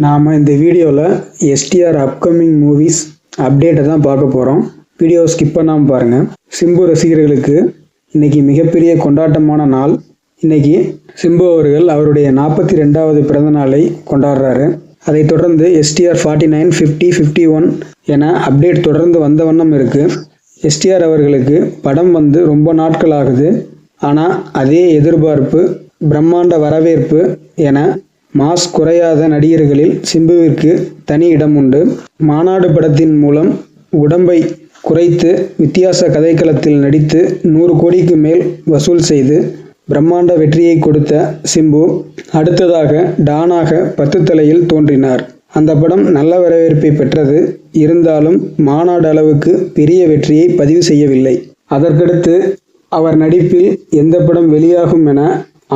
நாம் இந்த வீடியோவில் எஸ்டிஆர் அப்கமிங் மூவிஸ் அப்டேட்டை தான் பார்க்க போகிறோம். வீடியோவை ஸ்கிப் பண்ணாமல் பாருங்கள். சிம்பு ரசிகர்களுக்கு இன்றைக்கி மிகப்பெரிய கொண்டாட்டமான நாள். இன்றைக்கி சிம்பு அவர்கள் அவருடைய 42வது பிறந்த நாளை கொண்டாடுறாரு. அதைத் தொடர்ந்து எஸ்டிஆர் 49, 50, 51 என அப்டேட் தொடர்ந்து வந்த வண்ணம் இருக்குது. எஸ்டிஆர் அவர்களுக்கு படம் வந்து ரொம்ப நாட்கள் ஆகுது. ஆனால் அதே எதிர்பார்ப்பு, பிரம்மாண்ட வரவேற்பு என மாஸ் குறையாத நடிகர்களில் சிம்புவிற்கு தனி இடம் உண்டு. மாநாடு படத்தின் மூலம் உடம்பை குறைத்து வித்தியாச கதைக்களத்தில் நடித்து 100 கோடிக்கு மேல் வசூல் செய்து பிரம்மாண்ட வெற்றியை கொடுத்த சிம்பு அடுத்ததாக டானாக 10 தலையில் தோன்றினார். அந்த படம் நல்ல வரவேற்பை பெற்றது. இருந்தாலும் மாநாடு அளவுக்கு பெரிய வெற்றியை பதிவு செய்யவில்லை. அதற்கடுத்து அவர் நடிப்பில் எந்த படம் வெளியாகும் என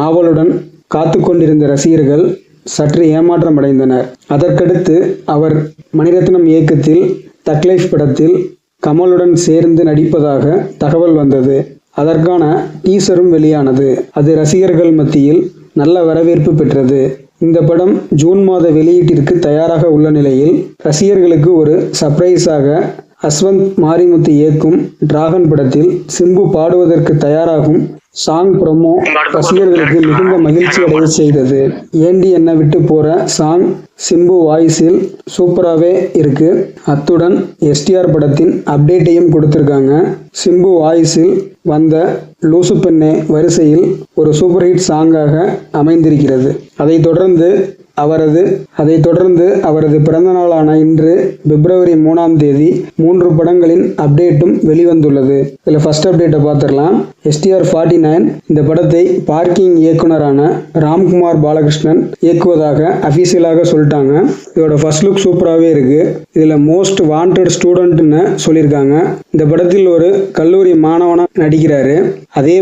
ஆவலுடன் காத்து கொண்டிருந்த ரசிகர்கள் சற்று ஏமாற்றம் அடைந்தனர். அதற்கடுத்து அவர் மணிரத்னம் இயக்கத்தில் தக் லைஃப் படத்தில் கமலுடன் சேர்ந்து நடிப்பதாக தகவல் வந்தது. அதற்கான டீசரும் வெளியானது. அது ரசிகர்கள் மத்தியில் நல்ல வரவேற்பு பெற்றது. இந்த படம் ஜூன் மாத வெளியீட்டிற்கு தயாராக உள்ள நிலையில் ரசிகர்களுக்கு ஒரு சர்ப்ரைஸாக அஸ்வந்த் மாரிமுத்து இயக்கும் டிராகன் படத்தில் சிம்பு பாடுவதற்கு தயாராகும் சாங் ப்ரோமோ ரசிகர்களுக்கு மிகுந்த மகிழ்ச்சி அடைய செய்தது. ஏண்டி என்ன விட்டு போற சாங் சிம்பு வாய்ஸில் சூப்பராகவே இருக்கு. அத்துடன் எஸ்டிஆர் படத்தின் அப்டேட்டையும் கொடுத்திருக்காங்க. சிம்பு வாய்ஸில் வந்த லூசு பெண்ணே வரிசையில் ஒரு சூப்பர் ஹிட் சாங்காக அமைந்திருக்கிறது. அதைத் தொடர்ந்து அவரது பிறந்த நாளான இன்று பிப்ரவரி 3ஆம் தேதி 3 படங்களின் அப்டேட்டும் வெளிவந்துள்ளது. இதில் ஃபர்ஸ்ட் அப்டேட்டை பார்த்துடலாம். எஸ்டிஆர் 49 இந்த படத்தை பார்க்கிங் இயக்குனரான ராம்குமார் பாலகிருஷ்ணன் இயக்குவதாக அஃபீஷியலாக சொல்லிட்டாங்க. இதோட ஃபர்ஸ்ட் லுக் சூப்பராகவே இருக்கு. இதில் மோஸ்ட் வாண்டட் ஸ்டூடெண்ட்னு சொல்லியிருக்காங்க. இந்த படத்தில் ஒரு கல்லூரி மாணவனாக நடிக்கிறாரு. அதே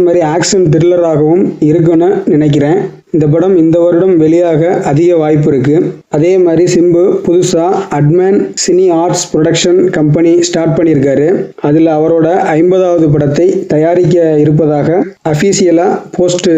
மாதிரி ஆக்ஷன் த்ரில்லராகவும் இருக்குன்னு நினைக்கிறேன். இந்த படம் இந்த வருடம் வெளியாக அதிக வாய்ப்பு இருக்கு. அதே மாதிரி சிம்பு புதுசா Atman cine arts production company start பண்ணியிருக்காரு. அதில் அவரோட 50வது படத்தை தயாரிக்க இருப்பதாக அஃபீஷியலா போஸ்ட்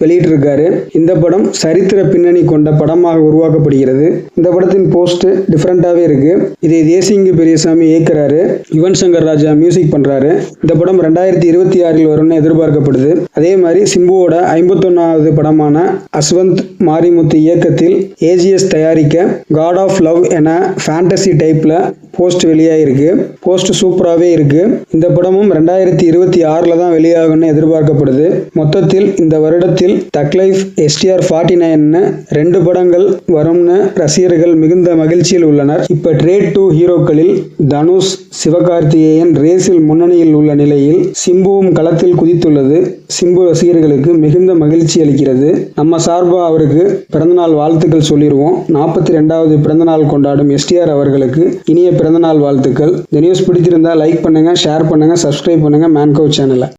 வெளியிட்டிருக்காரு. இந்த படம் சரித்திர பின்னணி கொண்ட படமாக உருவாக்கப்படுகிறது. இந்த படத்தின் போஸ்ட் டிஃப்ரெண்டாகவே இருக்கு. இதை தேசிங்கு பெரியசாமி இயக்குறாரு. யுவன் சங்கர் ராஜா மியூசிக் பண்றாரு. இந்த படம் 2026 வரும்னு எதிர்பார்க்கப்படுது. அதே மாதிரி சிம்புவோட 51வது படமான அஸ்வந்த் மாரிமுத்து இயக்கத்தில் ஏஜிஎஸ் தயாரிக்க காட் ஆஃப் லவ் என ஃபேண்டசி டைப்ல போஸ்ட் வெளியாயிருக்கு. போஸ்ட் சூப்பராகவே இருக்கு. இந்த படமும் 2026 தான் வெளியாகும்னு எதிர்பார்க்கப்படுது. மொத்தத்தில் இந்த வருடத்தில் தக் லைஃப் எஸ்டிஆர் 49 2 படங்கள் வரும்னு ரசிகர்கள் மிகுந்த மகிழ்ச்சியில் உள்ளனர். இப்ப ட்ரேட் 2 ஹீரோக்களில் தனுஷ், சிவகார்த்திகேயன் ரேஸில் முன்னணியில் உள்ள நிலையில் சிம்புவும் களத்தில் குதித்துள்ளது சிம்பு ரசிகர்களுக்கு மிகுந்த மகிழ்ச்சி அளிக்கிறது. நம்ம சார்பா அவருக்கு பிறந்தநாள் வாழ்த்துக்கள் சொல்லிடுவோம். 42வது பிறந்தநாள் கொண்டாடும் எஸ்டிஆர் அவர்களுக்கு இனிய பிறந்தநாள் வாழ்த்துக்கள். இந்த நியூஸ் பிடிச்சிருந்தா லைக் பண்ணுங்க, ஷேர் பண்ணுங்க, சப்ஸ்கிரைப் பண்ணுங்க மேன்கோ சேனலை.